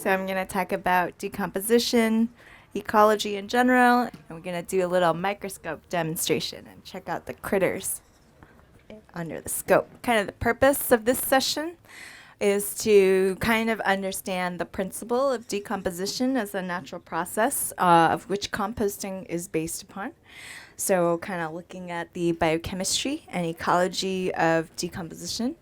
So I'm going to talk about decomposition, ecology in general, and we're going to do a little microscope demonstration and check out the critters under the scope. Kind of the purpose of this session is to kind of understand the principle of decomposition as a natural process of which composting is based upon. So kind of looking at the biochemistry and ecology of decomposition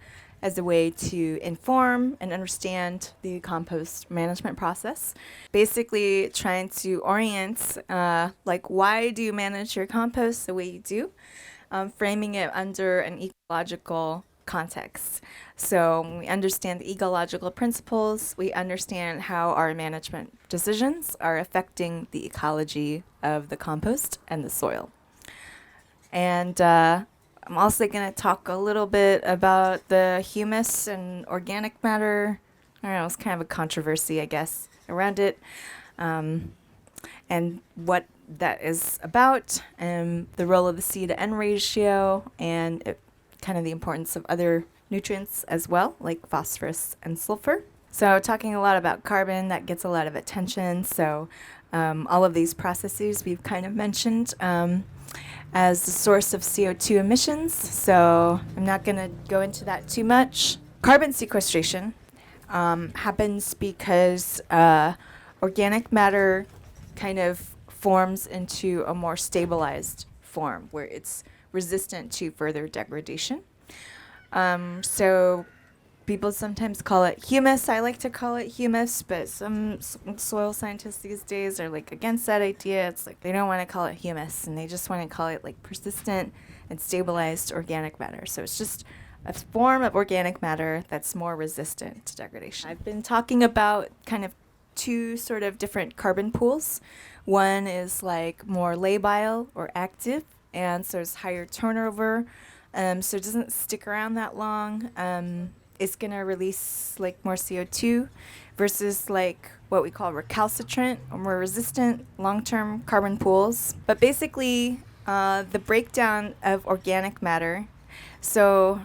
as a way to inform and understand the compost management process. Basically trying to orient, like why do you manage your compost the way you do? Framing it under an ecological context. So when we understand the ecological principles, we understand how our management decisions are affecting the ecology of the compost and the soil. And I'm also going to talk a little bit about the humus and organic matter. I don't know, it's kind of a controversy, I guess, around it, and what that is about, and the role of the C to N ratio, and kind of the importance of other nutrients as well, like phosphorus and sulfur. So talking a lot about carbon, that gets a lot of attention. So all of these processes we've kind of mentioned as the source of CO2 emissions. So I'm not going to go into that too much. Carbon sequestration happens because organic matter kind of forms into a more stabilized form where it's resistant to further degradation. So people sometimes call it humus. I like to call it humus, but some soil scientists these days are like against that idea. It's like they don't want to call it humus, and they just want to call it like persistent and stabilized organic matter. So it's just a form of organic matter that's more resistant to degradation. I've been talking about kind of two sort of different carbon pools. One is like more labile or active, and so it's higher turnover, so it doesn't stick around that long. It's going to release like more CO2 versus like what we call recalcitrant or more resistant long-term carbon pools. But basically, the breakdown of organic matter. So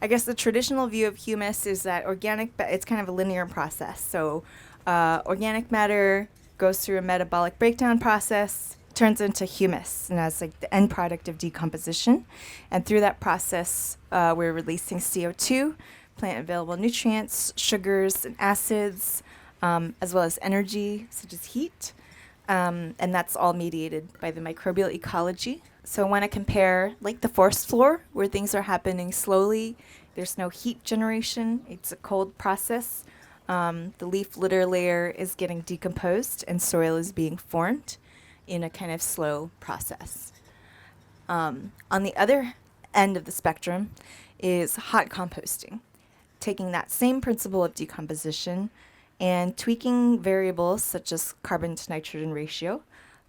I guess the traditional view of humus is that it's kind of a linear process. So organic matter goes through a metabolic breakdown process, turns into humus, and that's like the end product of decomposition. And through that process, we're releasing CO2, plant available nutrients, sugars, and acids, as well as energy, such as heat. And that's all mediated by the microbial ecology. So I want to compare like the forest floor, where things are happening slowly. There's no heat generation. It's a cold process. The leaf litter layer is getting decomposed, and soil is being formed in a kind of slow process. On the other end of the spectrum is hot composting, taking that same principle of decomposition and tweaking variables such as carbon to nitrogen ratio,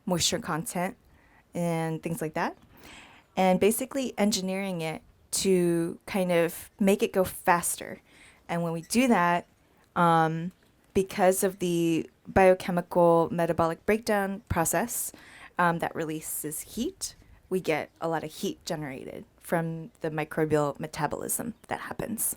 moisture content, and things like that, and basically engineering it to kind of make it go faster. And when we do that, because of the biochemical metabolic breakdown process that releases heat, we get a lot of heat generated from the microbial metabolism that happens.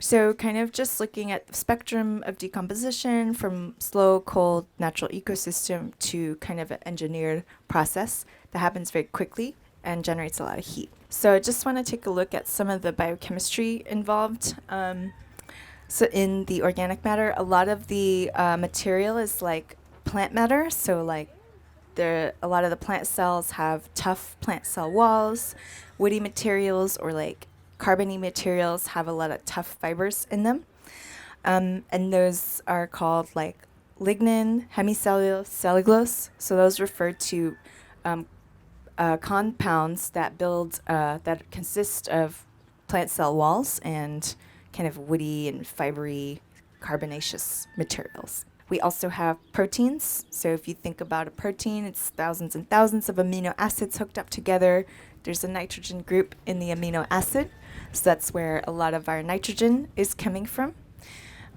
So kind of just looking at the spectrum of decomposition from slow, cold, natural ecosystem to kind of an engineered process that happens very quickly and generates a lot of heat. So I just want to take a look at some of the biochemistry involved. So in the organic matter, a lot of the material is like plant matter. So like a lot of the plant cells have tough plant cell walls. Woody materials or like carbony materials have a lot of tough fibers in them. And those are called like lignin, hemicellulose, cellulose. So those refer to compounds that consist of plant cell walls and kind of woody and fibery carbonaceous materials. We also have proteins. So if you think about a protein, it's thousands and thousands of amino acids hooked up together. There's a nitrogen group in the amino acid. So that's where a lot of our nitrogen is coming from.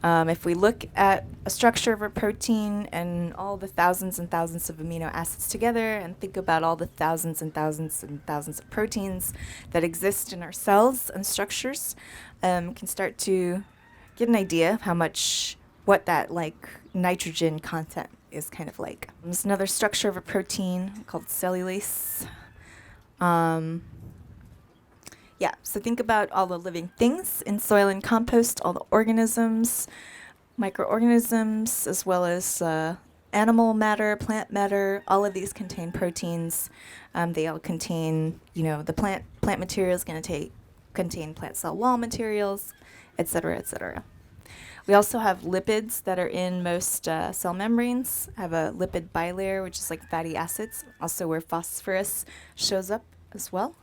If we look at a structure of a protein and all the thousands and thousands of amino acids together and think about all the thousands and thousands and thousands of proteins that exist in our cells and structures, can start to get an idea of how much what that like nitrogen content is kind of like. There's another structure of a protein called cellulase. Yeah, so think about all the living things in soil and compost, all the organisms, microorganisms, as well as animal matter, plant matter. All of these contain proteins. They all contain, the plant material is going to contain plant cell wall materials, et cetera, et cetera. We also have lipids that are in most cell membranes. Have a lipid bilayer, which is like fatty acids, also where phosphorus shows up as well.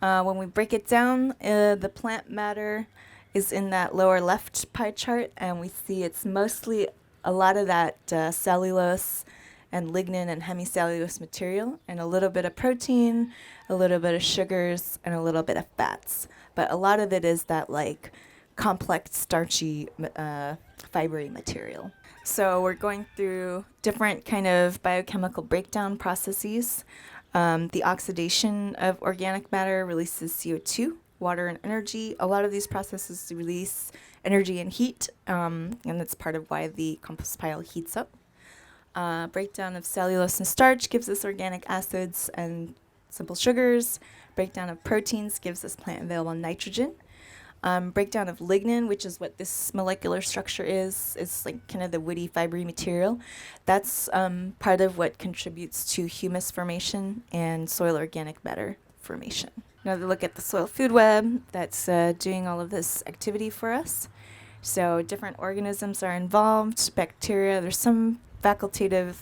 When we break it down, the plant matter is in that lower left pie chart, and we see it's mostly a lot of that cellulose and lignin and hemicellulose material, and a little bit of protein, a little bit of sugars, and a little bit of fats. But a lot of it is that like complex starchy fibery material. So we're going through different kind of biochemical breakdown processes. The oxidation of organic matter releases CO2, water, and energy. A lot of these processes release energy and heat, and that's part of why the compost pile heats up. Breakdown of cellulose and starch gives us organic acids and simple sugars. Breakdown of proteins gives us plant-available nitrogen. Breakdown of lignin, which is what this molecular structure is. It's like kind of the woody, fibery material. That's part of what contributes to humus formation and soil organic matter formation. Another look at the soil food web that's doing all of this activity for us. So different organisms are involved, bacteria. There's some facultative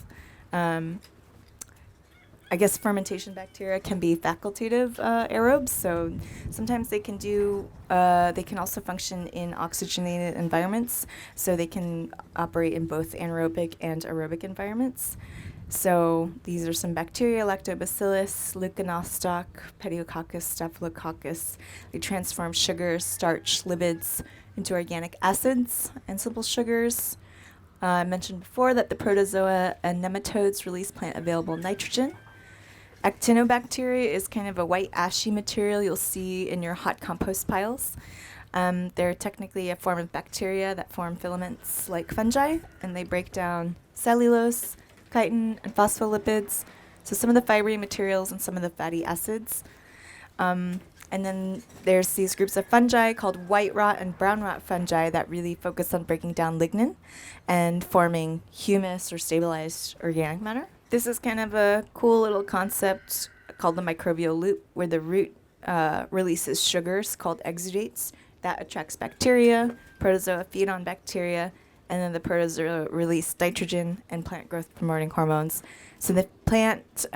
fermentation bacteria can be facultative aerobes, so sometimes they can also function in oxygenated environments, so they can operate in both anaerobic and aerobic environments. So these are some bacteria: Lactobacillus, Leuconostoc, Pediococcus, Staphylococcus. They transform sugars, starch, lipids into organic acids and simple sugars. I mentioned before that the protozoa and nematodes release plant-available nitrogen. Actinobacteria is kind of a white ashy material you'll see in your hot compost piles. They're technically a form of bacteria that form filaments like fungi, and they break down cellulose, chitin, and phospholipids, so some of the fibery materials and some of the fatty acids. And then there's these groups of fungi called white rot and brown rot fungi that really focus on breaking down lignin and forming humus or stabilized organic matter. This is kind of a cool little concept called the microbial loop, where the root releases sugars called exudates that attracts bacteria. Protozoa feed on bacteria, and then the protozoa release nitrogen and plant growth promoting hormones. So the plant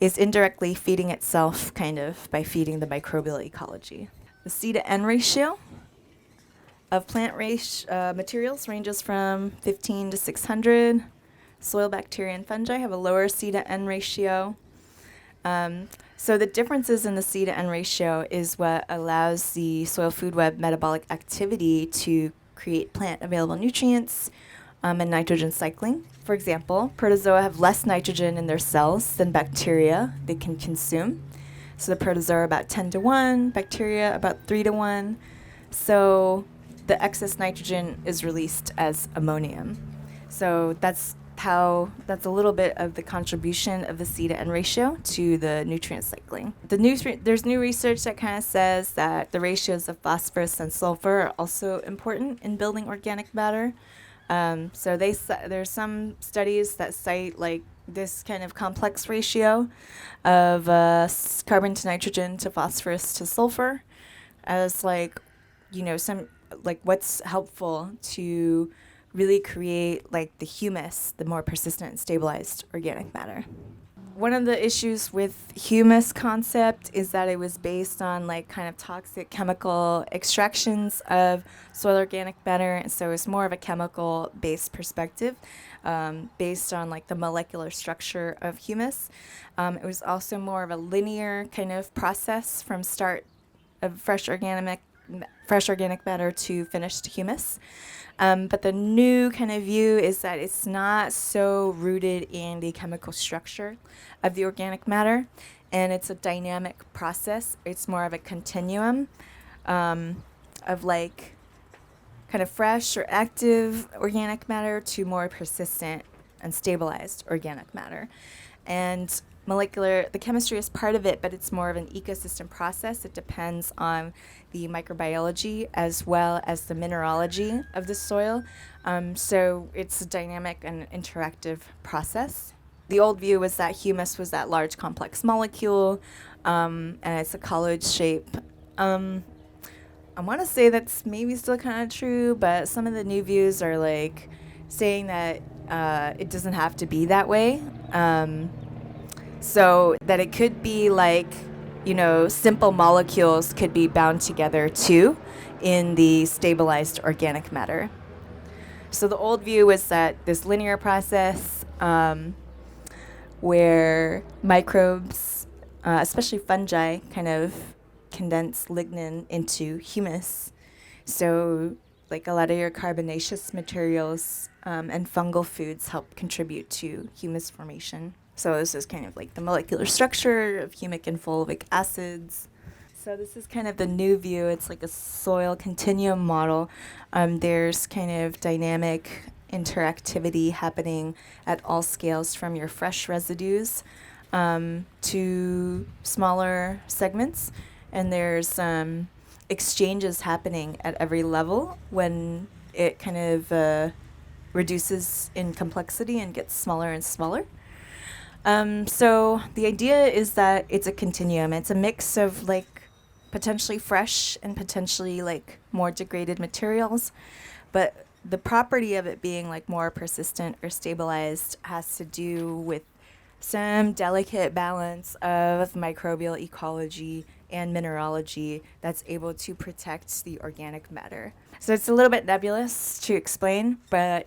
is indirectly feeding itself kind of by feeding the microbial ecology. The C to N ratio of plant materials ranges from 15 to 600. Soil bacteria and fungi have a lower C to N ratio. So the differences in the C to N ratio is what allows the soil food web metabolic activity to create plant available nutrients and nitrogen cycling. For example, protozoa have less nitrogen in their cells than bacteria they can consume. So the protozoa are about 10 to 1, bacteria about 3 to 1. So the excess nitrogen is released as ammonium. So that's a little bit of the contribution of the C to N ratio to the nutrient cycling. There's new research that kind of says that the ratios of phosphorus and sulfur are also important in building organic matter. So there's some studies that cite like this kind of complex ratio of carbon to nitrogen to phosphorus to sulfur as some what's helpful to really create like the humus, the more persistent and stabilized organic matter. One of the issues with humus concept is that it was based on like kind of toxic chemical extractions of soil organic matter, and so it's more of a chemical based perspective based on like the molecular structure of humus. It was also more of a linear kind of process from start of fresh organic matter to finished humus. But the new kind of view is that it's not so rooted in the chemical structure of the organic matter, and it's a dynamic process. It's more of a continuum of like kind of fresh or active organic matter to more persistent and stabilized organic matter. And the chemistry is part of it, but it's more of an ecosystem process. It depends on the microbiology as well as the mineralogy of the soil. So it's a dynamic and interactive process. The old view was that humus was that large complex molecule, and it's a colloid shape. I want to say that's maybe still kind of true, but some of the new views are like saying that it doesn't have to be that way. So that it could be like, simple molecules could be bound together too in the stabilized organic matter. So the old view was that this linear process where microbes, especially fungi, kind of condense lignin into humus. So like a lot of your carbonaceous materials and fungal foods help contribute to humus formation. So this is kind of like the molecular structure of humic and fulvic acids. So this is kind of the new view. It's like a soil continuum model. There's kind of dynamic interactivity happening at all scales, from your fresh residues to smaller segments. And there's exchanges happening at every level when it kind of reduces in complexity and gets smaller and smaller. So the idea is that it's a continuum. It's a mix of like potentially fresh and potentially like more degraded materials, but the property of it being like more persistent or stabilized has to do with some delicate balance of microbial ecology and mineralogy that's able to protect the organic matter. So it's a little bit nebulous to explain, but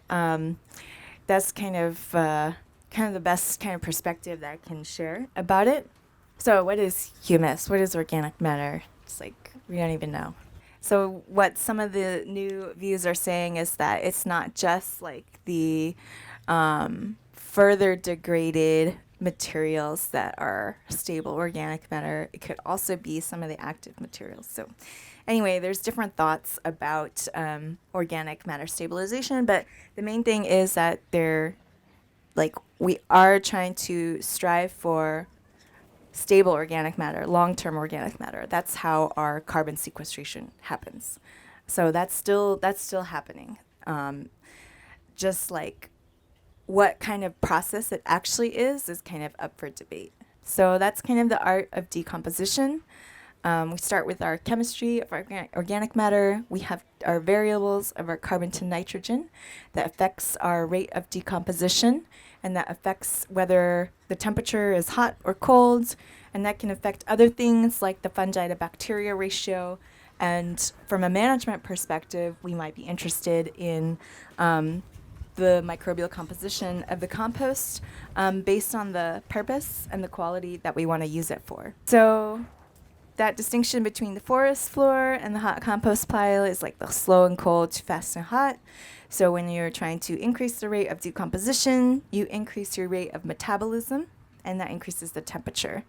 that's kind of the best kind of perspective that I can share about it. So what is humus? What is organic matter? It's like we don't even know. So what some of the new views are saying is that it's not just like the further degraded materials that are stable organic matter. It could also be some of the active materials. So anyway, there's different thoughts about organic matter stabilization, but the main thing is that we are trying to strive for stable organic matter, long-term organic matter. That's how our carbon sequestration happens. So that's still happening. Just like what kind of process it actually is kind of up for debate. So that's kind of the art of decomposition. We start with our chemistry of our organic matter. We have our variables of our carbon to nitrogen that affects our rate of decomposition, and that affects whether the temperature is hot or cold, and that can affect other things like the fungi to bacteria ratio. And from a management perspective, we might be interested in the microbial composition of the compost based on the purpose and the quality that we want to use it for. So that distinction between the forest floor and the hot compost pile is like the slow and cold, too fast and hot. So when you're trying to increase the rate of decomposition, you increase your rate of metabolism, and that increases the temperature.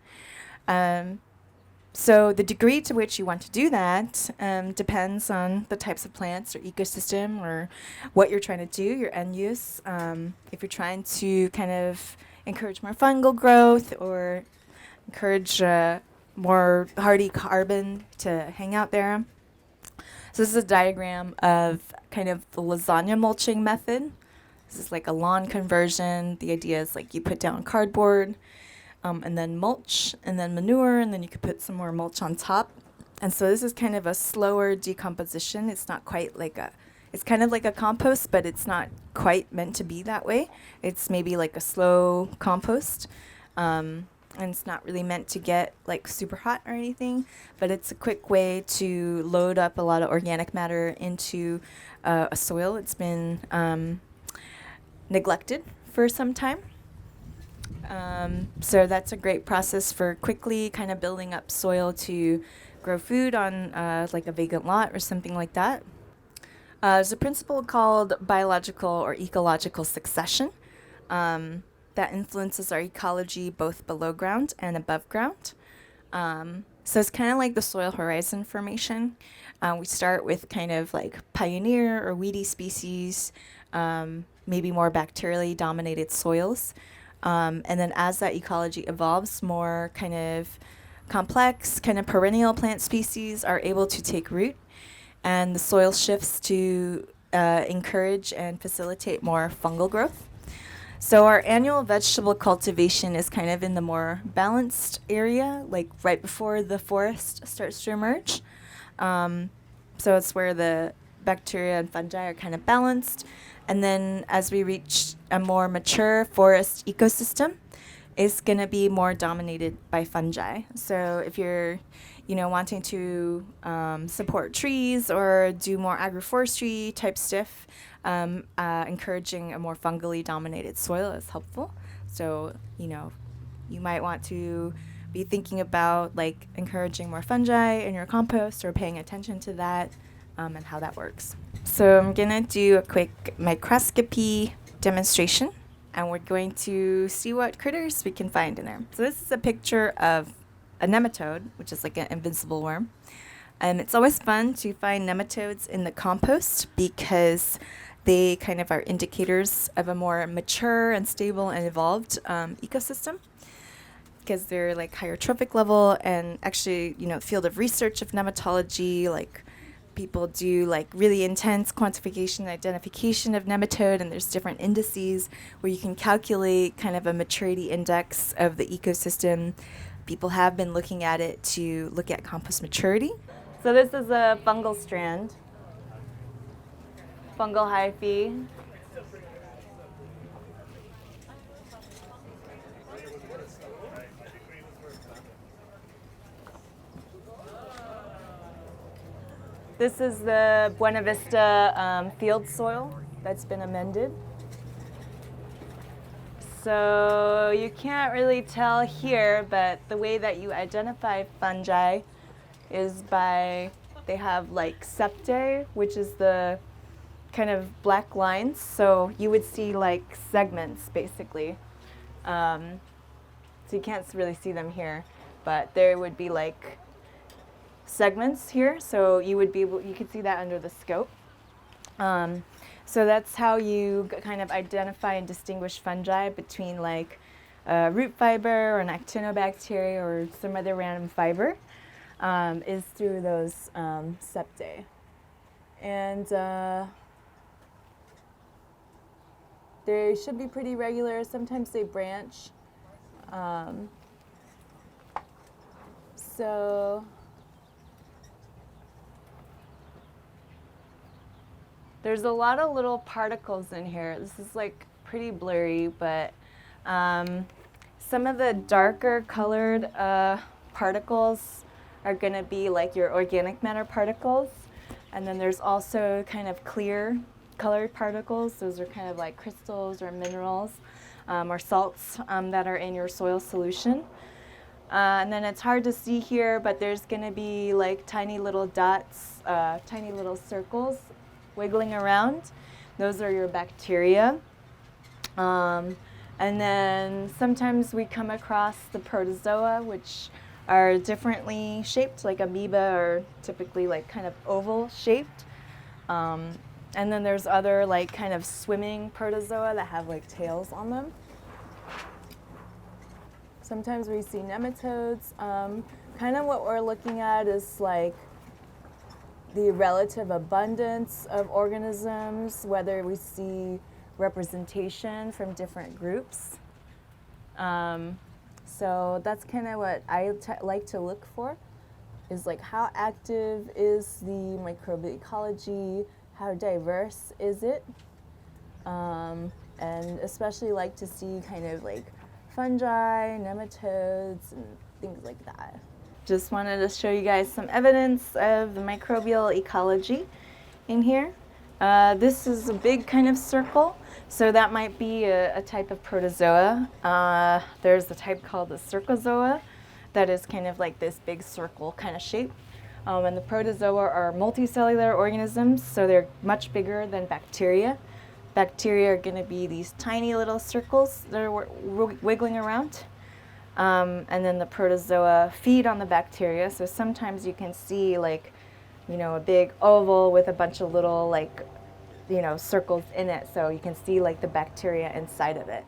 So the degree to which you want to do that depends on the types of plants or ecosystem or what you're trying to do, your end use. If you're trying to kind of encourage more fungal growth or encourage more hardy carbon to hang out there. So this is a diagram of kind of the lasagna mulching method. This is like a lawn conversion. The idea is like you put down cardboard and then mulch and then manure, and then you could put some more mulch on top. And so this is kind of a slower decomposition. It's not quite like it's kind of like a compost, but it's not quite meant to be that way. It's maybe like a slow compost. And it's not really meant to get like super hot or anything, but it's a quick way to load up a lot of organic matter into a soil. It's been neglected for some time. So that's a great process for quickly kind of building up soil to grow food on like a vacant lot or something like that. There's a principle called biological or ecological succession. That influences our ecology both below ground and above ground. So it's kind of like the soil horizon formation. We start with kind of like pioneer or weedy species, maybe more bacterially dominated soils. And then as that ecology evolves, more kind of complex, kind of perennial plant species are able to take root, and the soil shifts to encourage and facilitate more fungal growth. So our annual vegetable cultivation is kind of in the more balanced area, like right before the forest starts to emerge. So it's where the bacteria and fungi are kind of balanced. And then as we reach a more mature forest ecosystem, it's going to be more dominated by fungi. So if you're, wanting to support trees or do more agroforestry type stuff, encouraging a more fungally dominated soil is helpful. So, you might want to be thinking about like encouraging more fungi in your compost or paying attention to that and how that works. So I'm going to do a quick microscopy demonstration, and we're going to see what critters we can find in there. So this is a picture of a nematode, which is like an invincible worm. And it's always fun to find nematodes in the compost because they kind of are indicators of a more mature and stable and evolved ecosystem, because they're like higher trophic level. And actually, field of research of nematology, like people do like really intense quantification and identification of nematode, and there's different indices where you can calculate kind of a maturity index of the ecosystem. People have been looking at it to look at compost maturity. So this is a fungal strand, fungal hyphae. This is the Buena Vista field soil that's been amended. So you can't really tell here, but the way that you identify fungi is by, they have like septae, which is the kind of black lines. So you would see like segments basically. So you can't really see them here, but there would be like segments here, so you could see that under the scope. So that's how you kind of identify and distinguish fungi between like a root fiber or an actinobacteria or some other random fiber, is through those septae. And they should be pretty regular. Sometimes they branch. So there's a lot of little particles in here. This is like pretty blurry, but some of the darker colored particles are going to be like your organic matter particles. And then there's also kind of clear colored particles. Those are kind of like crystals or minerals or salts that are in your soil solution. And then it's hard to see here, but there's going to be like tiny little dots, tiny little circles wiggling around. Those are your bacteria. And then sometimes we come across the protozoa, which are differently shaped, like amoeba, or typically like kind of oval shaped. And then there's other like kind of swimming protozoa that have like tails on them. Sometimes we see nematodes. Kind of what we're looking at is like the relative abundance of organisms, whether we see representation from different groups. So that's kind of what I like to look for, is like how active is the microbial ecology, how diverse is it, and especially like to see kind of like fungi, nematodes, and things like that. Just wanted to show you guys some evidence of the microbial ecology in here. This is a big kind of circle, so that might be a type of protozoa. There's a type called the cercozoa that is kind of like this big circle kind of shape. And the protozoa are multicellular organisms, so they're much bigger than bacteria. Bacteria are going to be these tiny little circles that are wiggling around. And then the protozoa feed on the bacteria. So sometimes you can see like, a big oval with a bunch of little like, circles in it. So you can see like the bacteria inside of it.